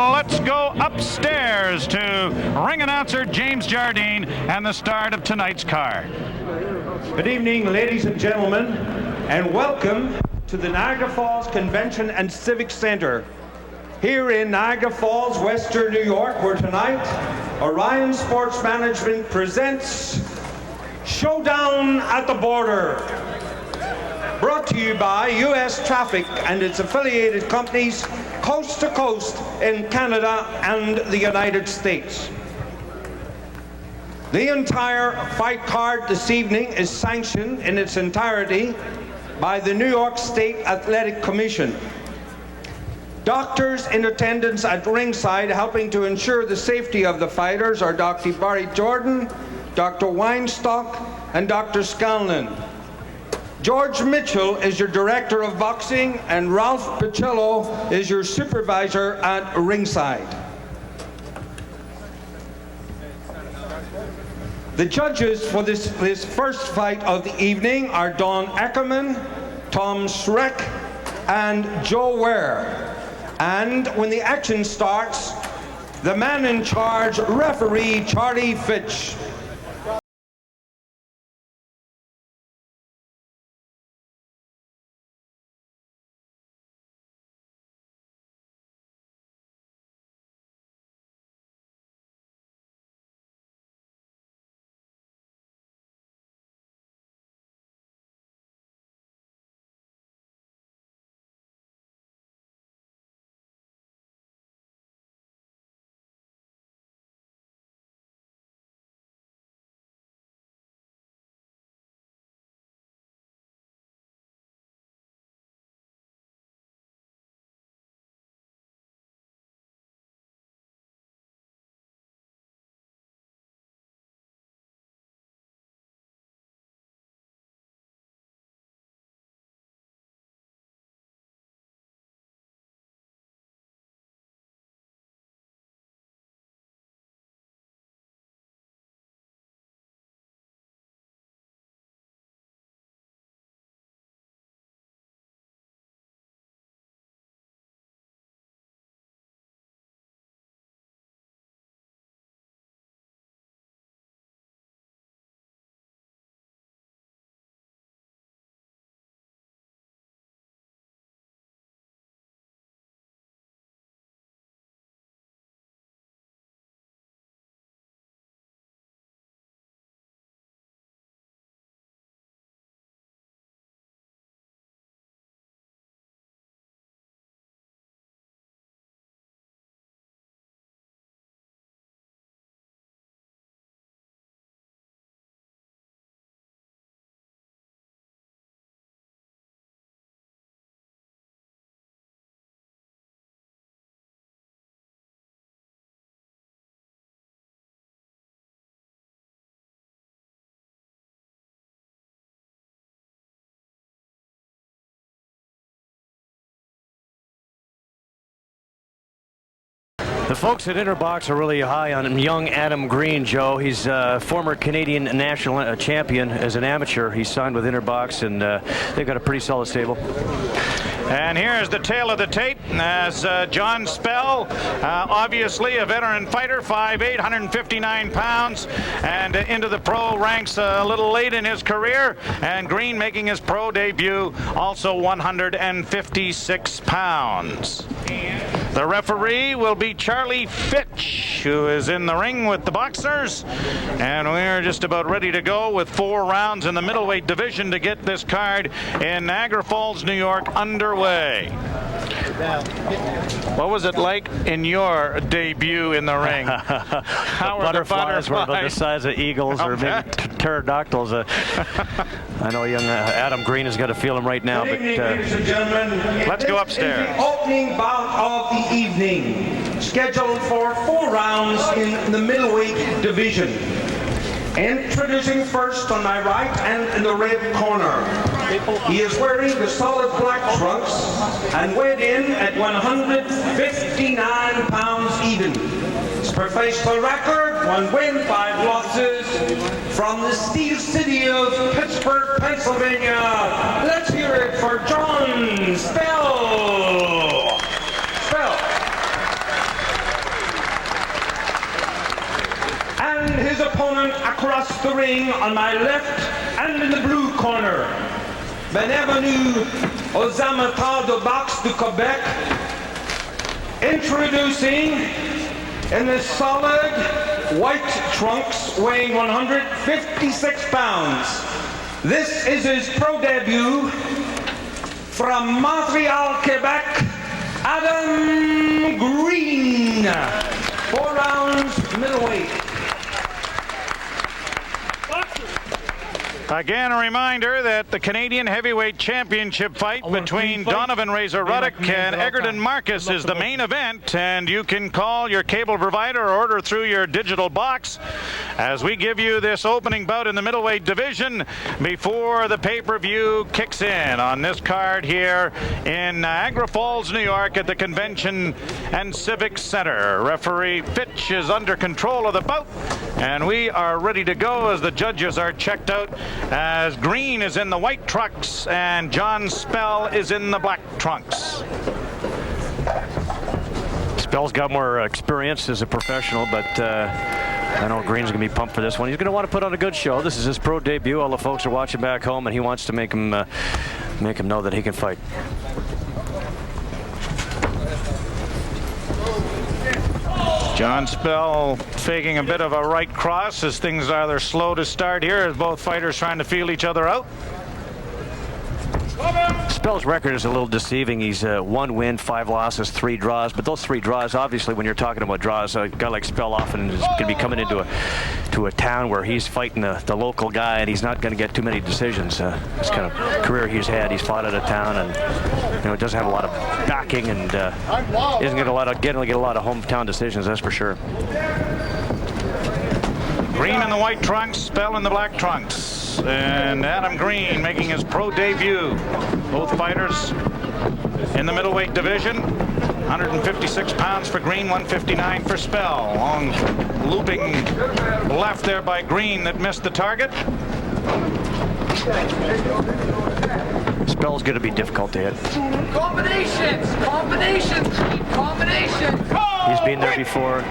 Let's go upstairs to ring announcer James Jardine and the start of tonight's card. Good evening, ladies and gentlemen, and welcome to the Niagara Falls Convention and Civic Center here in Niagara Falls, Western New York, where tonight Orion Sports Management presents Showdown at the Border, brought to you by U.S. Traffic and its affiliated companies coast to coast in Canada and the United States. The entire fight card this evening is sanctioned in its entirety by the New York State Athletic Commission. Doctors in attendance at ringside helping to ensure the safety of the fighters are Dr. Barry Jordan, Dr. Weinstock, and Dr. Scanlon. George Mitchell is your director of boxing, and Ralph Picello is your supervisor at ringside. The judges for this first fight of the evening are Don Ackerman, Tom Schreck, and Joe Ware. And when the action starts, the man in charge, referee Charlie Fitch. The folks at Interbox are really high on young Adam Green, Joe. He's a former Canadian national champion as an amateur. He signed with Interbox, and they've got a pretty solid stable. And here's the tale of the tape as John Spell, obviously a veteran fighter, 5'8", 159 pounds, and into the pro ranks a little late in his career. And Green making his pro debut, also 156 pounds. The referee will be Charlie Fitch, who is in the ring with the boxers. And we're just about ready to go with 4 rounds in the middleweight division to get this card in Niagara Falls, New York, underway. What was it like in your debut in the ring? How were Butterflies were about the size of eagles or maybe pterodactyls. I know young Adam Green has got to feel him right now. Good evening, ladies and gentlemen. Let's go upstairs. The opening bout of the evening, scheduled for 4 rounds in the middleweight division. Introducing first on my right and in the red corner. He is wearing the solid black trunks and weighed in at 159 pounds even. His professional record, 1 win, 5 losses. From the Steel City of Pittsburgh, Pennsylvania, let's hear it for John Spell. Spell. opponent across the ring on my left and in the blue corner. Bienvenue aux amateurs de boxe du Québec. Introducing in the solid white trunks weighing 156 pounds. This is his pro debut from Montreal, Quebec, Adam Green. 4 rounds middleweight. Again, a reminder that the Canadian Heavyweight Championship fight between Donovan Razor Ruddock and Egerton Marcus is the main event, and you can call your cable provider or order through your digital box as we give you this opening bout in the middleweight division before the pay-per-view kicks in on this card here in Niagara Falls, New York at the Convention and Civic Center. Referee Fitch is under control of the bout, and we are ready to go as the judges are checked out, as Green is in the white trunks and John Spell is in the black trunks. Spell's got more experience as a professional, but I know Green's going to be pumped for this one. He's going to want to put on a good show. This is his pro debut. All the folks are watching back home, and he wants to make him know that he can fight. John Spell faking a bit of a right cross as things are rather slow to start here as both fighters trying to feel each other out. Spell's record is a little deceiving. He's 1 win, 5 losses, 3 draws. But those 3 draws, obviously, when you're talking about draws, a guy like Spell often is going to be coming into a town where he's fighting the local guy, and he's not going to get too many decisions. This kind of career he's had, he's fought out of town, and doesn't have a lot of backing, and isn't going to get a lot of hometown decisions. That's for sure. Green in the white trunks, Spell in the black trunks, and Adam Green making his pro debut. Both fighters in the middleweight division. 156 pounds for Green, 159 for Spell. Long looping left there by Green that missed the target. Spell's going to be difficult to hit. Combinations! He's been there before.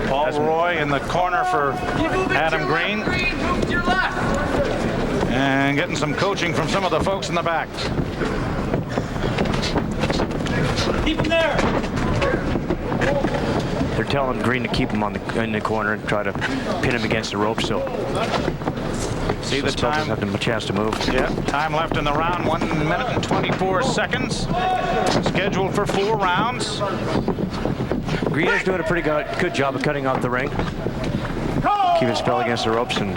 Paul Roy in the corner for Adam Green. Move to your left. And getting some coaching from some of the folks in the back. Keep him there. They're telling Green to keep him in the corner and try to pin him against the rope. So See the Spell time. doesn't have a chance to move. Yeah, time left in the round, 1 minute and 24 seconds. Scheduled for 4 rounds. Green is doing a pretty good job of cutting off the ring. Keeping Spell against the ropes and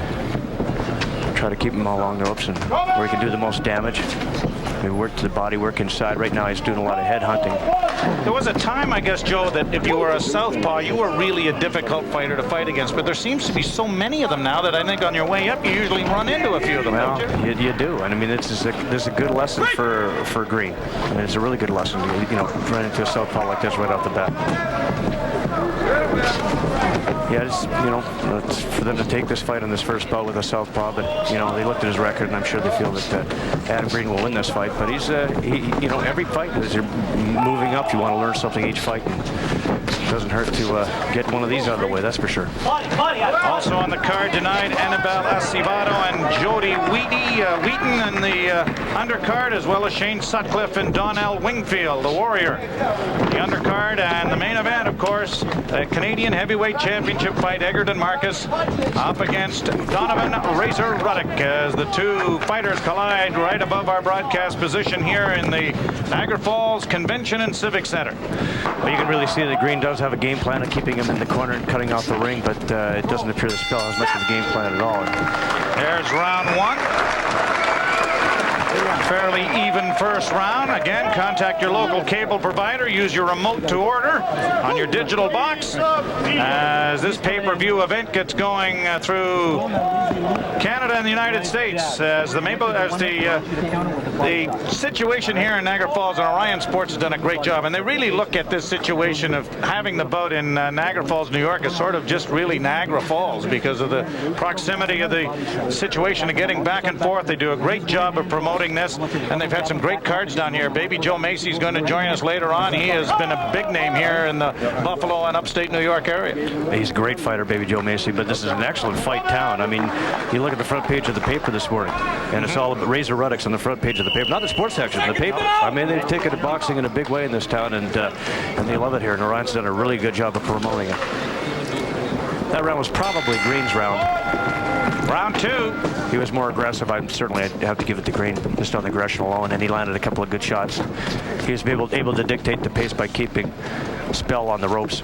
try to keep him along the ropes and where he can do the most damage. Maybe work to the body, work inside. Right now he's doing a lot of head hunting. There was a time, I guess, Joe, that if you were a southpaw, you were really a difficult fighter to fight against. But there seems to be so many of them now that I think on your way up, you usually run into a few of them, Well, don't you? you do. And I mean, this is a good lesson for Green. And it's a really good lesson, run into a southpaw like this right off the bat. Yeah, it's for them to take this fight on this first bout with a southpaw, but they looked at his record, and I'm sure they feel that Adam Green will win this fight. But he's every fight as you're moving up, you want to learn something each fight. And it doesn't hurt to get one of these out of the way, that's for sure. Also on the card tonight, Annabelle Acivado and Jody Wheaton in the undercard, as well as Shane Sutcliffe and Donnell Wingfield, the Warrior. The undercard and the main event, of course, the Canadian Heavyweight Championship fight, Egerton Marcus up against Donovan Razor Ruddock, as the two fighters collide right above our broadcast position here in the Niagara Falls Convention and Civic Center. Well, you can really see that Green does have a game plan of keeping him in the corner and cutting off the ring, but it doesn't appear the Spell has much of a game plan at all. There's round 1. Fairly even first round. Again, contact your local cable provider. Use your remote to order on your digital box as this pay-per-view event gets going through Canada and the United States. As the situation here in Niagara Falls, and Orion Sports has done a great job, and they really look at this situation of having the bout in Niagara Falls, New York, as sort of just really Niagara Falls because of the proximity of the situation of getting back and forth. They do a great job of promoting watching this, and they've had some great cards down here. Baby Joe Macy's going to join us later on. He has been a big name here in the Buffalo and upstate New York area. He's a great fighter, Baby Joe Macy, but this is an excellent fight town. I mean, you look at the front page of the paper this morning, and it's all about Razor Ruddock's on the front page of the paper. Not the sports section, the paper. I mean, they take it to boxing in a big way in this town, and they love it here. And Orion's done a really good job of promoting it. That round was probably Green's round. Round 2. He was more aggressive. I'd have to give it to Green just on the aggression alone, and he landed a couple of good shots. He was able to dictate the pace by keeping Spell on the ropes.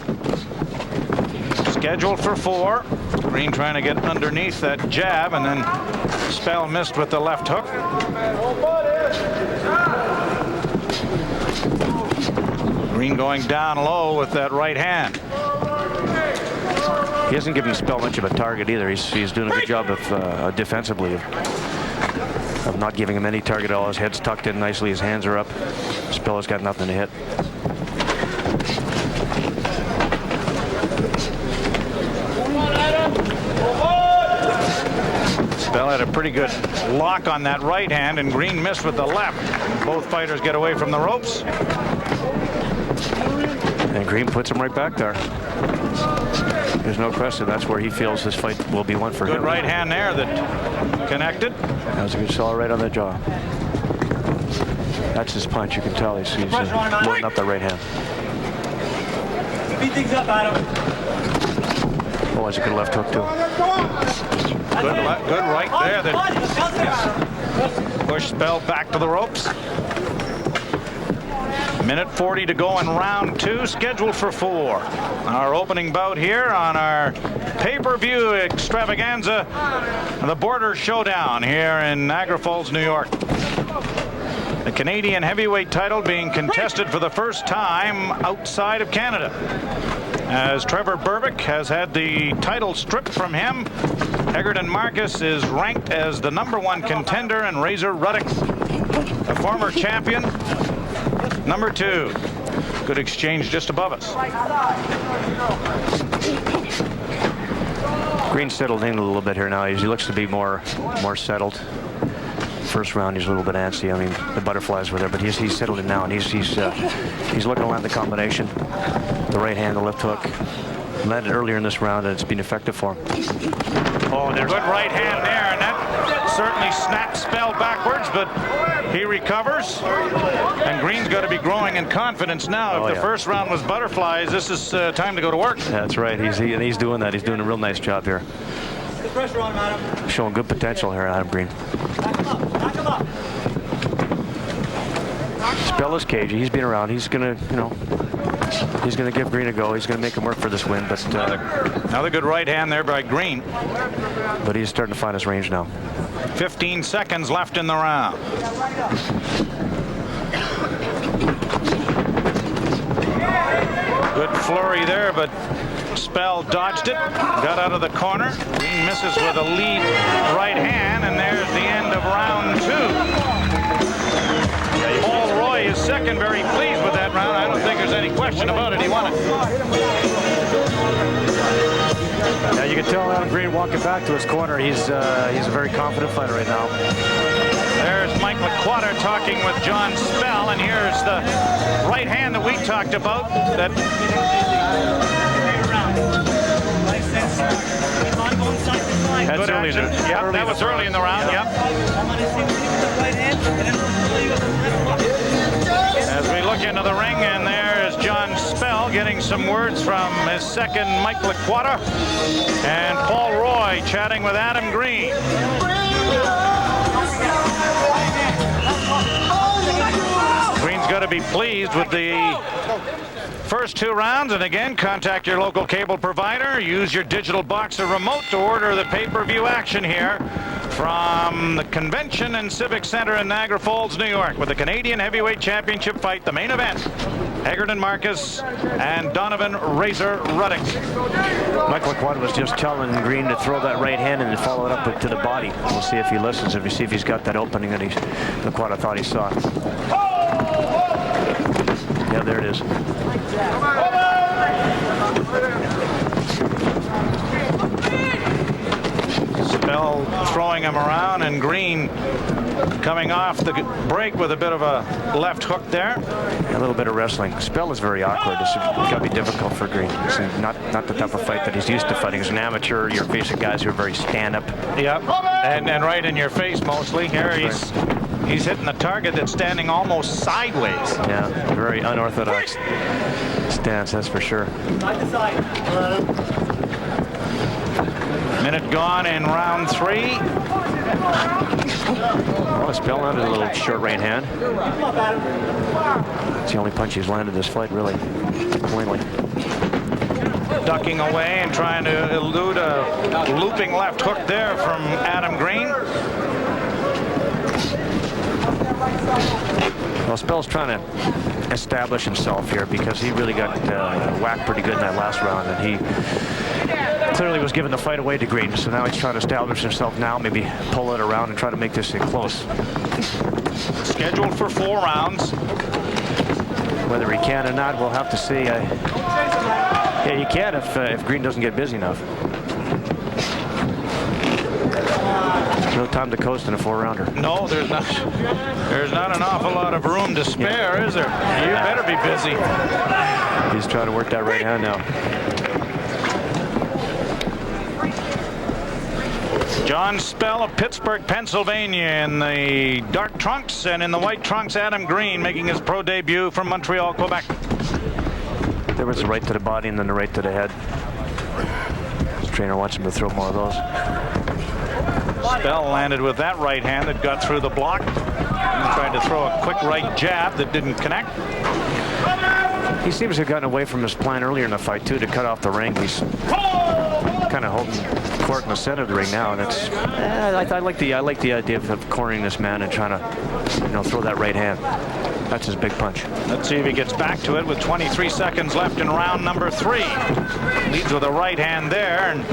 Scheduled for 4. Green trying to get underneath that jab, and then Spell missed with the left hook. Green going down low with that right hand. He hasn't given Spell much of a target either. He's doing a good job of defensively of not giving him any target at all. His head's tucked in nicely. His hands are up. Spell has got nothing to hit. Spell had a pretty good lock on that right hand, and Green missed with the left. Both fighters get away from the ropes. And Green puts him right back there. There's no question. That's where he feels this fight will be won for him. Good right hand there that connected. That was a good solid right on the jaw. That's his punch. You can tell he's loading up the right hand. Beat things up, Adam. Oh, that's a good left hook too. Good right there that pushed Spell back to the ropes. Minute 40 to go in round 2, scheduled for 4. Our opening bout here on our pay-per-view extravaganza, the Border Showdown here in Niagara Falls, New York. The Canadian heavyweight title being contested for the first time outside of Canada, as Trevor Berbick has had the title stripped from him. Egerton Marcus is ranked as the #1 contender, and Razor Ruddock, a former champion, #2. Good exchange just above us. Green settled in a little bit here now. He looks to be more settled. First round, he's a little bit antsy. I mean, the butterflies were there, but he's settled in now, and he's looking to land the combination. The right hand, the left hook. Landed earlier in this round, and it's been effective for him. Oh, there's good right hand there, and that certainly snapped Spell backwards, but he recovers. And Green's got to be growing in confidence now. If the first round was butterflies, this is time to go to work. Yeah, that's right. He's doing that. He's doing a real nice job here. The pressure on him, Adam. Showing good potential here, Adam Green. Back him up. Back him up. Spell is cagey. He's been around. He's gonna, he's gonna give Green a go. He's gonna make him work for this win. But another good right hand there by Green. But he's starting to find his range now. 15 seconds left in the round. Good flurry there, but Spell dodged it, got out of the corner. Green misses with a lead right hand, and there's the end of round 2. Paul Roy is second, very pleased with that round. I don't think there's any question about it. He won it. Now you can tell Adam Green walking back to his corner. He's a very confident fighter right now. There's Mike LaQuarta talking with John Spell, and here's the right hand that we talked about. That That's early. Yeah, that was early in the round. Yep. As we look into the ring, and there's John Spell getting some words from his second, Mike LaQuarta, and Paul Roy chatting with Adam Green. Green's got to be pleased with the first 2 rounds, and again, contact your local cable provider. Use your digital box or remote to order the pay-per-view action here from the Convention and Civic Center in Niagara Falls, New York, with the Canadian Heavyweight Championship fight, the main event. Egerton Marcus and Donovan Razor Ruddock. Mike LaQuarta was just telling Green to throw that right hand and then follow it up to the body. We'll see if he listens, if we see if he's got that opening that LaQuarta thought he saw. Yeah, there it is. Spell throwing him around, and Green coming off the break with a bit of a left hook there. A little bit of wrestling. Spell is very awkward. It's got to be difficult for Green. It's not the type of fight that he's used to fighting. As an amateur, you're facing guys who are very stand-up. Yep, and right in your face mostly. Here he's hitting the target that's standing almost sideways. Yeah, very unorthodox stance, that's for sure. Side to side. Minute gone in round 3. Well, Spell landed a little short right hand. It's the only punch he's landed this fight, really, cleanly. Ducking away and trying to elude a looping left hook there from Adam Green. Well, Spell's trying to establish himself here because he really got whacked pretty good in that last round, and he clearly was giving the fight away to Green. So now he's trying to establish himself now, maybe pull it around and try to make this thing close. Scheduled for 4 rounds. Whether he can or not, we'll have to see. Yeah, he can if Green doesn't get busy enough. No time to coast in a 4-rounder. No, there's not an awful lot of room to spare, is there? You better be busy. He's trying to work that right hand now. John Spell of Pittsburgh, Pennsylvania, in the dark trunks, and in the white trunks, Adam Green making his pro debut from Montreal, Quebec. There was the right to the body and then the right to the head. His trainer wants him to throw more of those. Spell landed with that right hand that got through the block. And tried to throw a quick right jab that didn't connect. He seems to have gotten away from his plan earlier in the fight, too, to cut off the ring. He's kind of holding court in the center of the ring now, and it's. I like the idea of cornering this man and trying to, throw that right hand. That's his big punch. Let's see if he gets back to it with 23 seconds left in round number 3. Leads with a right hand there, and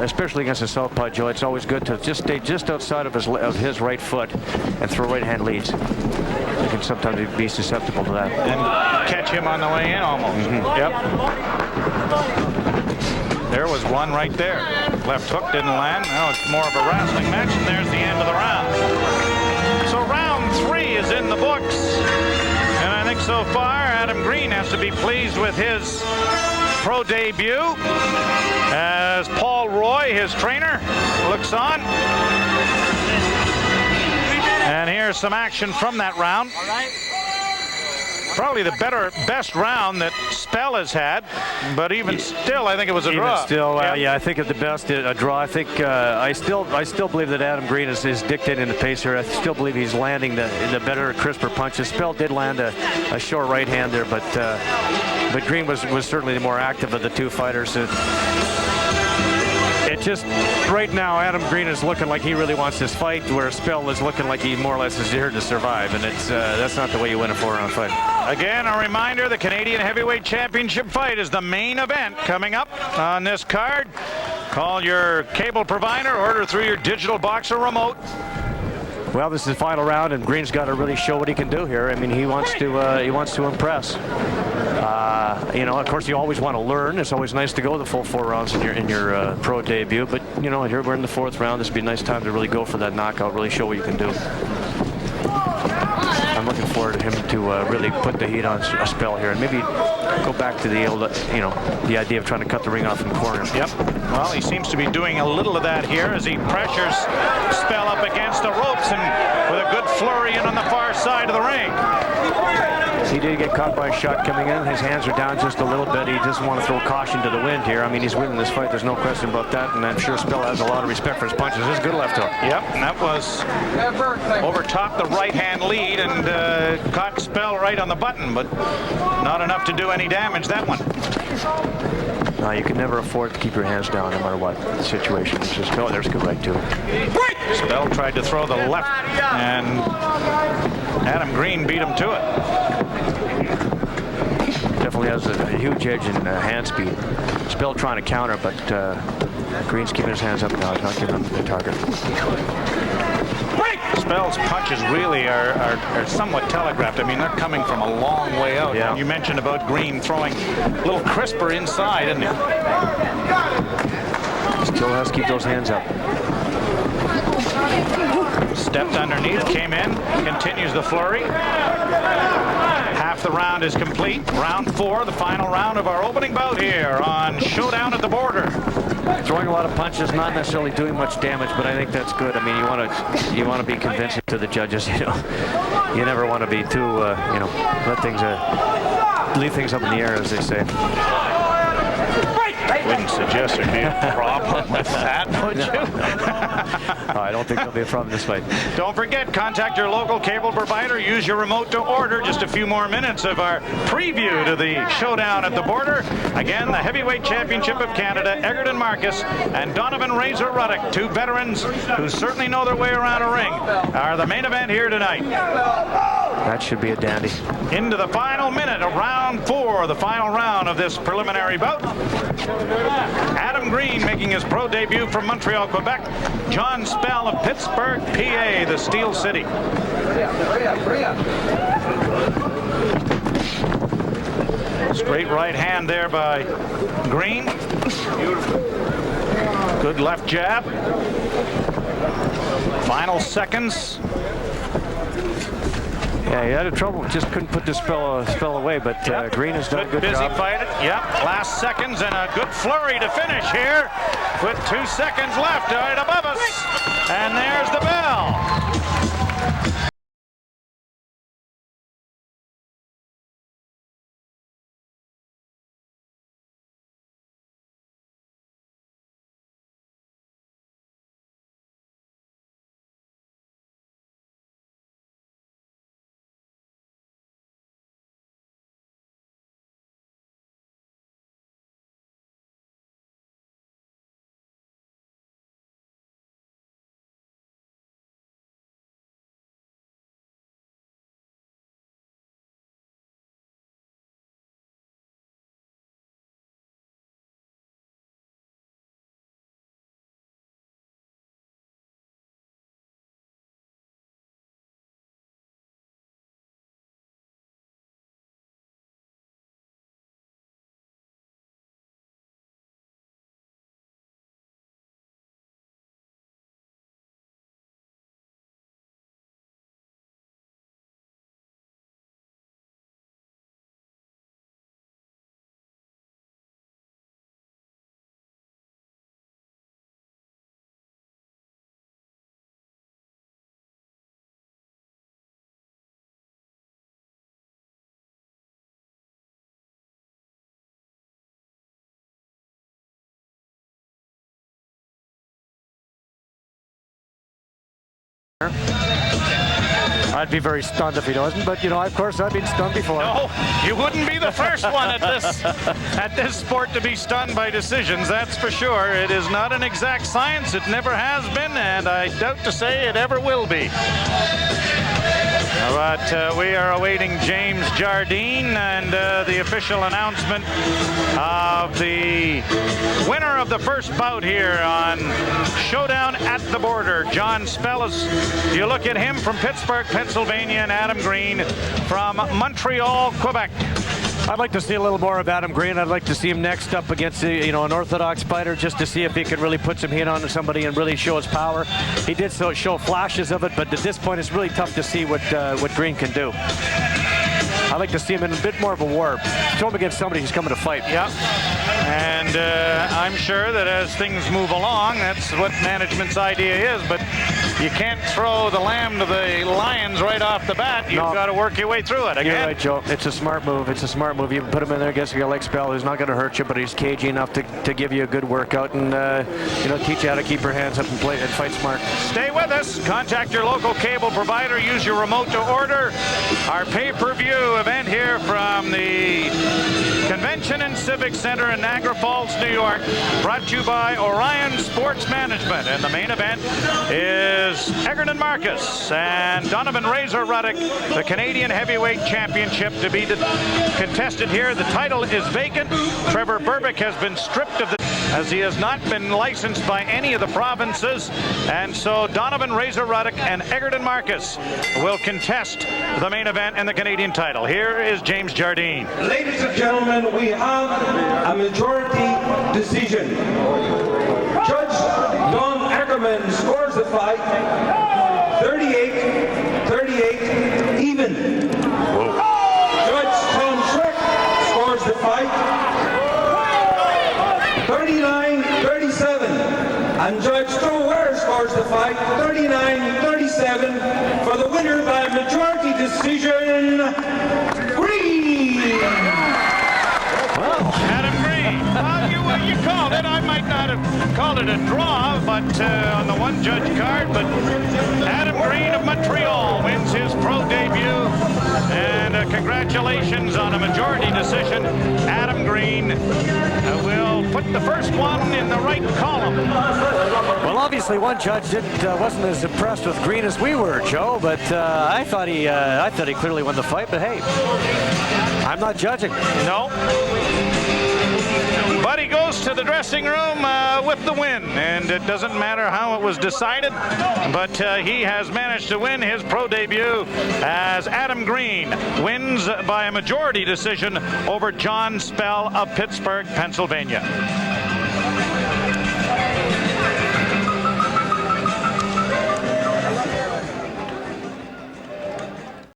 especially against a southpaw, Joe, it's always good to just stay just outside of his right foot and throw right hand leads. You can sometimes be susceptible to that. And catch him on the way in almost. Yep. There was one right there. Left hook didn't land. Now it's more of a wrestling match, and there's the end of the round. So round 3 is in the books. And I think so far Adam Green has to be pleased with his pro debut as Paul Roy, his trainer, looks on. And here's some action from that round. Probably the best round that Spell has had, but even still, I think it was a draw. Even still, yeah, I think at the best, a draw. I think I still believe that Adam Green is dictating the pace here. I still believe he's landing the better, crisper punches. Spell did land a short right hand there, but Green was certainly the more active of the two fighters. It just, right now, Adam Green is looking like he really wants this fight, where Spell is looking like he more or less is here to survive, and that's not the way you win a 4-round fight. Again, a reminder, the Canadian Heavyweight Championship fight is the main event coming up on this card. Call your cable provider, order through your digital box or remote. Well, this is the final round, and Green's got to really show what he can do here. I mean, he wants to impress. Of course, you always want to learn. It's always nice to go the full 4 rounds in your pro debut. But here we're in the 4th round. This would be a nice time to really go for that knockout, really show what you can do. I'm looking forward to him to really put the heat on a Spell here, and maybe go back to the old, the idea of trying to cut the ring off in corners. Yep. Well, he seems to be doing a little of that here as he pressures Spell up against the ropes, and with a good flurry in on the far side of the ring. He did get caught by a shot coming in. His hands are down just a little bit. He doesn't want to throw caution to the wind here. I mean, he's winning this fight. There's no question about that. And I'm sure Spell has a lot of respect for his punches. This is a good left hook. Yep, and that was over top the right-hand lead and caught Spell right on the button, but not enough to do any damage, that one. No, you can never afford to keep your hands down no matter what the situation. It's just, there's a good right to it. Spell tried to throw the left, and Adam Green beat him to it. Definitely has a huge edge in hand speed. Spell trying to counter, but Green's keeping his hands up now. He's not giving him the target. Spell's punches really are somewhat telegraphed. I mean, they're coming from a long way out. Yeah. You mentioned about Green throwing a little crisper inside, isn't it? Still has to keep those hands up. Stepped underneath, came in, continues the flurry. Half the round is complete. Round 4, the final round of our opening bout here on Showdown at the Border. Throwing a lot of punches, not necessarily doing much damage, but I think that's good. I mean, you want to be convincing to the judges. You never want to be too, let things leave things up in the air, as they say. Wouldn't suggest there'd be a problem with that, would you? I don't think there'll be a problem this fight. Don't forget, contact your local cable provider. Use your remote to order. Just a few more minutes of our preview to the Showdown at the Border. Again, the Heavyweight Championship of Canada, Egerton Marcus and Donovan Razor Ruddock, two veterans who certainly know their way around a ring, are the main event here tonight. That should be a dandy. Into the final minute of round 4, the final round of this preliminary bout. Adam Green making his pro debut from Montreal, Quebec. John Spell of Pittsburgh, PA, the Steel City. Straight right hand there by Green. Good left jab. Final seconds. Yeah, he had trouble, just couldn't put this spell away, but Green has done a good busy job. fight. Yep, last seconds and a good flurry to finish here with 2 seconds left right above us. And there's the bell. I'd be very stunned if he doesn't, but of course I've been stunned before. No, you wouldn't be the first one at this sport to be stunned by decisions, that's for sure. It is not an exact science, it never has been, and I doubt to say it ever will be. But we are awaiting James Jardine and the official announcement of the winner of the first bout here on Showdown at the Border. John Spellis, you look at him from Pittsburgh, Pennsylvania, and Adam Green from Montreal, Quebec. I'd like to see a little more of Adam Green. I'd like to see him next up against an orthodox fighter, just to see if he can really put some heat on somebody and really show his power. He did show flashes of it, but at this point it's really tough to see what Green can do. I'd like to see him in a bit more of a war. Throw him against somebody who's coming to fight. Yeah, and I'm sure that as things move along, that's what management's idea is, but you can't throw the lamb to the lions right off the bat. You've got to work your way through it. Again. You're right, Joe. It's a smart move. It's a smart move. You can put him in there against a guy like Spell, who's not going to hurt you, but he's cagey enough to give you a good workout and teach you how to keep your hands up and play and fight smart. Stay with us. Contact your local cable provider. Use your remote to order our pay-per-view event here from the Convention and Civic Center in Niagara Falls, New York. Brought to you by Orion Sports Management. And the main event is Egerton Marcus and Donovan Razor Ruddock, the Canadian Heavyweight Championship to be contested here. The title is vacant. Trevor Berbick has been stripped of the, as he has not been licensed by any of the provinces. And so Donovan Razor Ruddock and Egerton Marcus will contest the main event and the Canadian title. Here is James Jardine. Ladies and gentlemen, we have a majority decision. Judge Don Ackerman scores the fight even. Judge Tom Schreck scores the fight 39-37. And Judge Joe Ware scores the fight 39-37 for the winner by majority decision, Green. Adam Green. Well, you called it. I might not have called it a draw, but on the one-judge card. But Adam Green of Montreal wins his pro debut. And congratulations on a majority decision. Adam Green will put the first one in the right column. Well, obviously one judge wasn't as impressed with Green as we were, Joe, but I thought he clearly won the fight. But hey, I'm not judging. No. But he goes to the dressing room with the win, and it doesn't matter how it was decided, but he has managed to win his pro debut as Adam Green wins by a majority decision over John Spell of Pittsburgh, Pennsylvania.